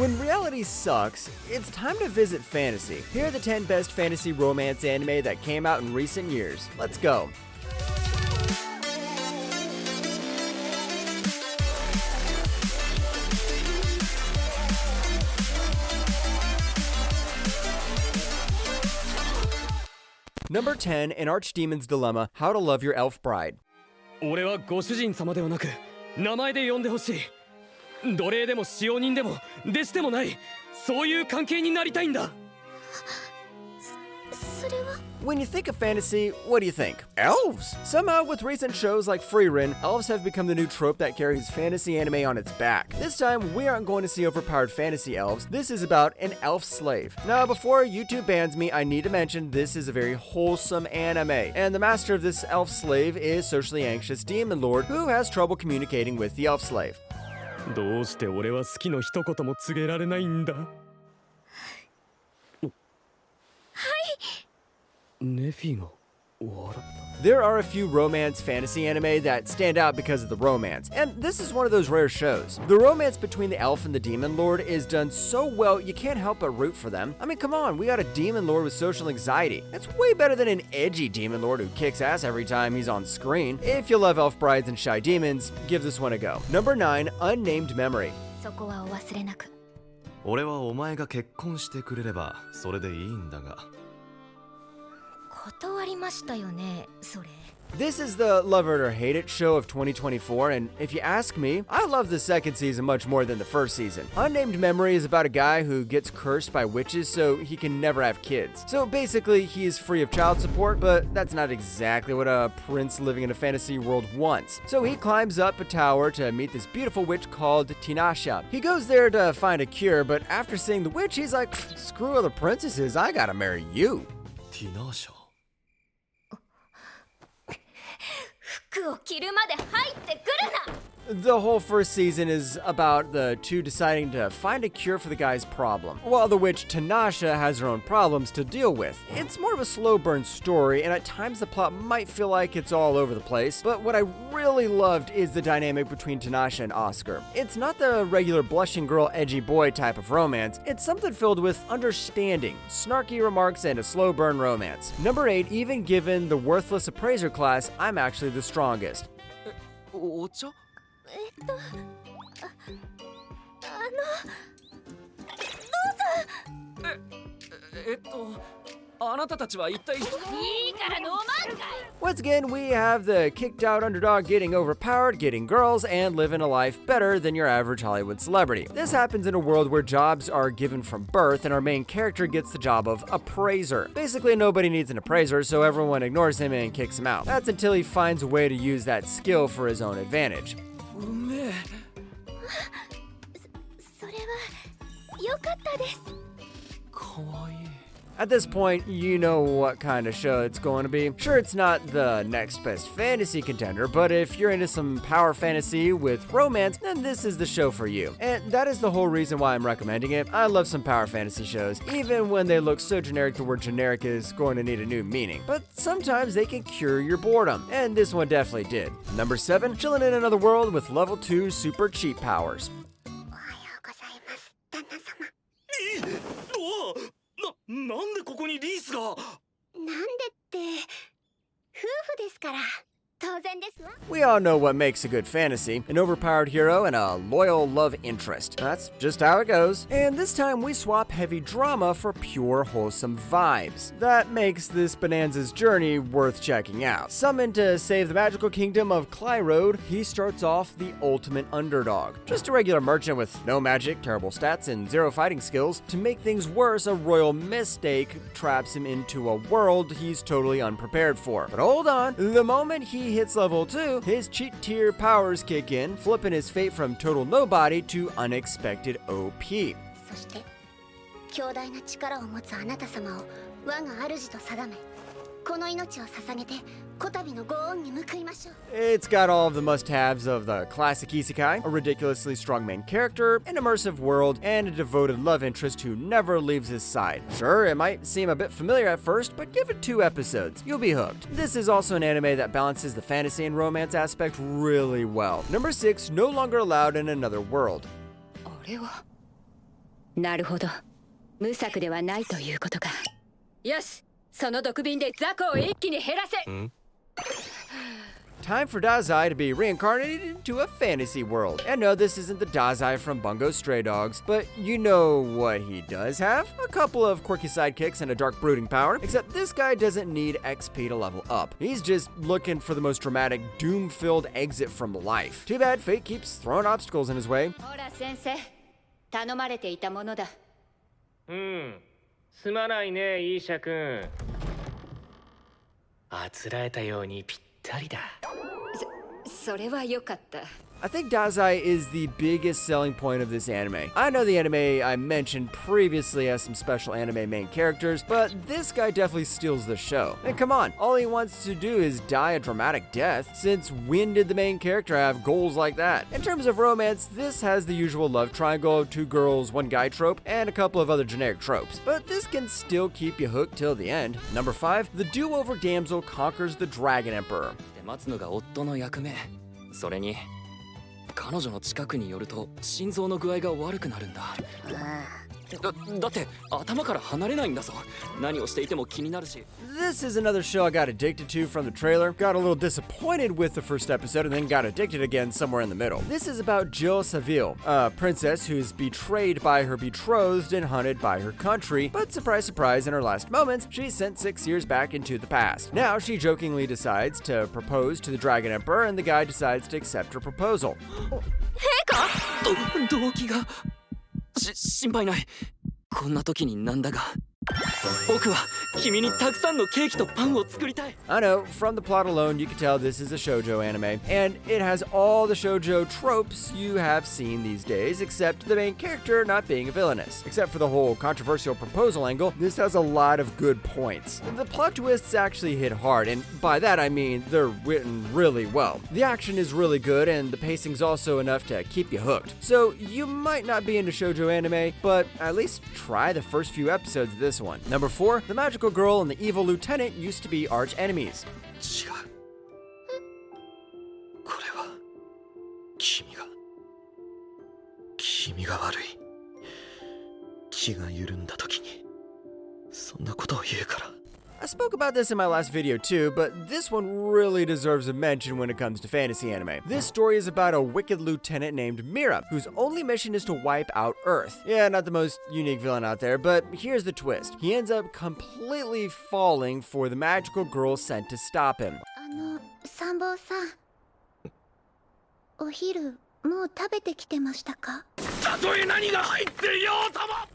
When reality sucks, it's time to visit fantasy. Here are the 10 best fantasy romance anime that came out in recent years. Let's go. Number 10, An Archdemon's Dilemma, How to Love Your Elf Bride. 俺はご主人様ではなく名前で呼んでほしい。奴隷でも使用人でも弟子でもないそういう関係になりたいんだ。それは When you think of fantasy, what do you think? Elves! Somehow, with recent shows like Frieren, elves have become the new trope that carries fantasy anime on its back. This time, we aren't going to see overpowered fantasy elves. This is about an elf slave. Now, before YouTube bans me, I need to mention this is a very wholesome anime, and the master of this elf slave is socially anxious demon lord who has trouble communicating with the elf slave. どうして俺は好きの一言も告げられないんだ。ネフィが笑った。 There are a few romance fantasy anime that stand out because of the romance, and this is one of those rare shows. The romance between the elf and the demon lord is done so well you can't help but root for them. I mean, come on, we got a demon lord with social anxiety. That's way better than an edgy demon lord who kicks ass every time he's on screen. If you love elf brides and shy demons, give this one a go. Number 9, Unnamed Memory. そこはお忘れなく。俺はお前が結婚してくれればそれでいいんだが。断りましたよね、それ。 This is the love it or hate it show of 2024, and if you ask me, I love the second season much more than the first season. Unnamed Memory is about a guy who gets cursed by witches so he can never have kids. So basically, he is free of child support, but that's not exactly what a prince living in a fantasy world wants. So he climbs up a tower to meet this beautiful witch called Tinasha. He goes there to find a cure, but after seeing the witch, he's like, screw other princesses, I gotta marry you. ティナーシャ。服を着るまで入ってくるな。 The whole first season is about the two deciding to find a cure for the guy's problem, while the witch Tanasha has her own problems to deal with. It's more of a slow burn story, and at times the plot might feel like it's all over the place, but what I really loved is the dynamic between Tanasha and Oscar. It's not the regular blushing girl, edgy boy type of romance, it's something filled with understanding, snarky remarks, and a slow burn romance. Number 8, even given the worthless appraiser class, I'm actually the strongest. お茶？どうぞ。あなたたちは一体。いいから飲まんかい。 Once again, we have the kicked out underdog getting overpowered, getting girls, and living a life better than your average Hollywood celebrity. This happens in a world where jobs are given from birth and our main character gets the job of appraiser. Basically, nobody needs an appraiser, so everyone ignores him and kicks him out. That's until he finds a way to use that skill for his own advantage. それは良かったです。かわいい。 At this point, you know what kind of show it's going to be. Sure, it's not the next best fantasy contender, but if you're into some power fantasy with romance, then this is the show for you. And that is the whole reason why I'm recommending it. I love some power fantasy shows, even when they look so generic the word generic is going to need a new meaning. But sometimes they can cure your boredom, and this one definitely did. Number 7, chilling in another world with level 2 super cheat powers. おはようございます、旦那様。なんでここにリースが？なんでって、夫婦ですから。当然ですわ。 We all know what makes a good fantasy, an overpowered hero and a loyal love interest. That's just how it goes. And this time we swap heavy drama for pure wholesome vibes. That makes this Bonanza's journey worth checking out. Summoned to save the magical kingdom of Clyrode, he starts off the ultimate underdog. Just a regular merchant with no magic, terrible stats, and zero fighting skills. To make things worse, a royal mistake traps him into a world he's totally unprepared for. But hold on, the moment he hits level 2, his cheat tier powers kick in, flipping his fate from total nobody to unexpected OP. そして、強大な力を持つあなた様を我が主と定め、この命を捧げて、こたびのご恩に報いましょう。 It's got all of the must-haves of the classic isekai, a ridiculously strong main character, an immersive world, and a devoted love interest who never leaves his side. Sure, it might seem a bit familiar at first, but give it 2 episodes. You'll be hooked. This is also an anime that balances the fantasy and romance aspect really well. Number 6, no longer allowed in another world. あれはなるほど。無策ではないということか。よし、その毒瓶で雑魚を一気に減らせ。Time for Dazai to be reincarnated into a fantasy world. And no, this isn't the Dazai from Bungo Stray Dogs, but you know what he does have? A couple of quirky sidekicks and a dark brooding power, except this guy doesn't need XP to level up. He's just looking for the most dramatic, doom-filled exit from life. Too bad fate keeps throwing obstacles in his way. ほら先生、頼まれていたものだ。すまないね、イーシャ君。あつらえたようにぴったりだ。それは良かった。I think Dazai is the biggest selling point of this anime. I know the anime I mentioned previously has some special anime main characters, but this guy definitely steals the show. And come on, all he wants to do is die a dramatic death, since when did the main character have goals like that? In terms of romance, this has the usual love triangle of 2 girls, 1 guy trope, and a couple of other generic tropes. But this can still keep you hooked till the end. Number 5, the do-over damsel conquers the Dragon Emperor. 待つのが夫の役目。それに彼女の近くに寄ると心臓の具合が悪くなるんだ。だって頭から離れないんだぞ。何をしていても気になるし。This is another show I got addicted to from the trailer. Got a little disappointed with the first episode and then got addicted again somewhere in the middle. This is about Jill Saville, a princess who's betrayed by her betrothed and hunted by her country. But surprise, surprise, in her last moments, she's sent 6 years back into the past. Now she jokingly decides to propose to the Dragon Emperor, and the guy decides to accept her proposal. 動機が心配ない。こんな時になんだが僕は君にたくさんのケーキとパンを作りたい。 I know, from the plot alone, you can tell this is a shoujo anime, and it has all the shoujo tropes you have seen these days, except the main character not being a villainess. Except for the whole controversial proposal angle, this has a lot of good points. The plot twists actually hit hard, and by that I mean they're written really well. The action is really good, and the pacing's also enough to keep you hooked. So you might not be into shoujo anime, but at least try the first few episodes of this one. Number 4, the magical girl and the evil lieutenant used to be arch enemies. 違う。これは君が悪い。気が緩んだ時にそんなことを言うから。 I spoke about this in my last video too, but this one really deserves a mention when it comes to fantasy anime. This story is about a wicked lieutenant named Mira, whose only mission is to wipe out Earth. Yeah, not the most unique villain out there, but here's the twist. He ends up completely falling for the magical girl sent to stop him. 参謀さん、お昼もう食べてきてましたか？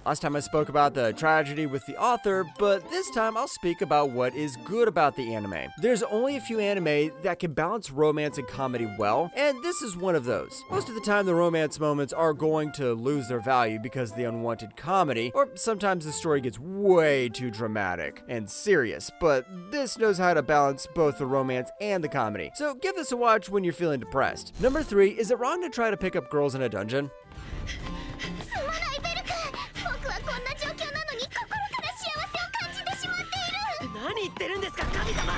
Last time I spoke about the tragedy with the author, but this time I'll speak about what is good about the anime. There's only a few anime that can balance romance and comedy well, and this is one of those. Most of the time the romance moments are going to lose their value because of the unwanted comedy, or sometimes the story gets way too dramatic and serious, but this knows how to balance both the romance and the comedy. So give this a watch when you're feeling depressed. Number 3, is it wrong to try to pick up girls in a dungeon? すまないベル君、僕はこんな状況なのに心から幸せを感じてしまっている。何言ってるんですか、神様。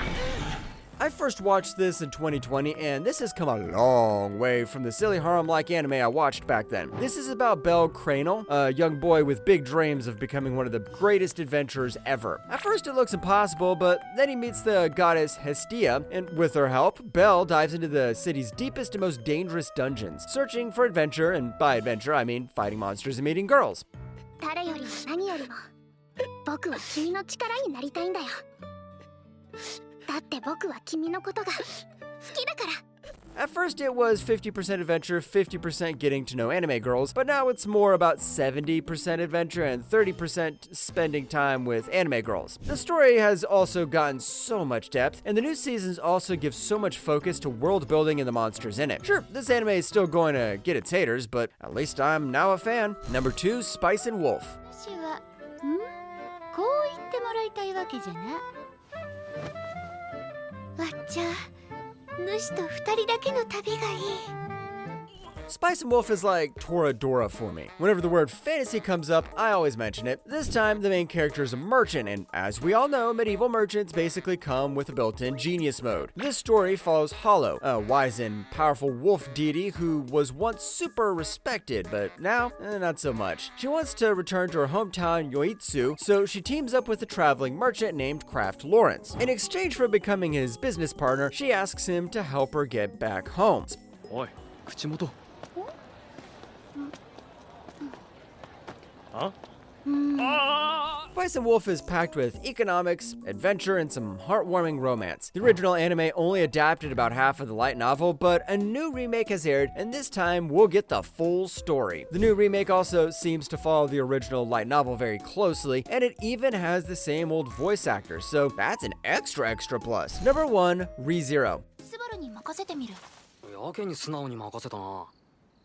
I first watched this in 2020, and this has come a long way from the silly harem-like anime I watched back then. This is about Belle Cranel, a young boy with big dreams of becoming one of the greatest adventurers ever. At first it looks impossible, but then he meets the goddess Hestia, and with her help, Belle dives into the city's deepest and most dangerous dungeons, searching for adventure, and by adventure I mean fighting monsters and meeting girls. 誰よりも何よりも、僕は君の力になりたいんだよ。だって僕は君のことが好きだから。 At first it was 50% adventure, 50% getting to know anime girls, but now it's more about 70% adventure and 30% spending time with anime girls. The story has also gotten so much depth, and the new seasons also give so much focus to world building and the monsters in it. Sure, this anime is still going to get its haters, but at least I'm now a fan. Number 2, Spice and Wolf. 私は、こう言ってもらいたいわけじゃな。わっちゃ、主と2人だけの旅がいい。Spice and Wolf is like Toradora for me. Whenever the word fantasy comes up, I always mention it. This time, the main character is a merchant, and as we all know, medieval merchants basically come with a built-in genius mode. This story follows Hollow, a wise and powerful wolf deity who was once super respected, but now, not so much. She wants to return to her hometown Yoitsu, so she teams up with a traveling merchant named Kraft Lawrence. In exchange for becoming his business partner, she asks him to help her get back home. おい口元あ Spice and Wolf is packed with economics, adventure, and some heartwarming romance. The original anime only adapted about half of the light novel, but a new remake has aired, and this time we'll get the full story. The new remake also seems to follow the original light novel very closely, and it even has the same old voice actors, so that's an extra plus. Number 1, ReZero. スバルに任せてみる。やけに素直に任せたな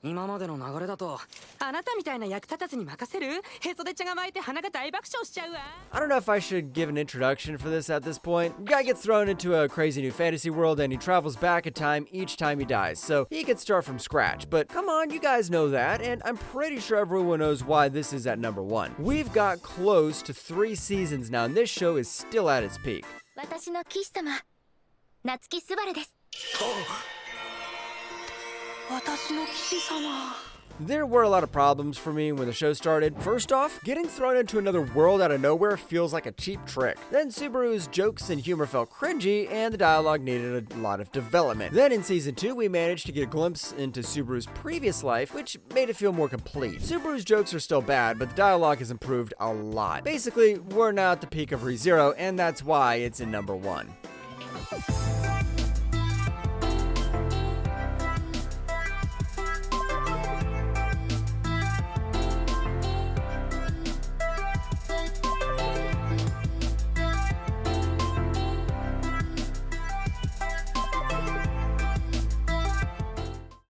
今までの流れだとあなたみたいな役立たずに任せるへそで茶が巻いて鼻が大爆笑しちゃうわ I don't know if I should give an introduction for this at this point. Guy gets thrown into a crazy new fantasy world and he travels back in time each time he dies, so he can start from scratch. But come on, you guys know that, and I'm pretty sure everyone knows why this is at number 1. We've got close to 3 seasons now, and this show is still at its peak. 私の騎士様、夏木スバルです。私の騎士様 There were a lot of problems for me when the show started. First off, getting thrown into another world out of nowhere feels like a cheap trick. Then Subaru's jokes and humor felt cringy, and the dialogue needed a lot of development. Then in season 2, we managed to get a glimpse into Subaru's previous life, which made it feel more complete. Subaru's jokes are still bad, but the dialogue has improved a lot. Basically, we're now at the peak of ReZero, and that's why it's in number 1.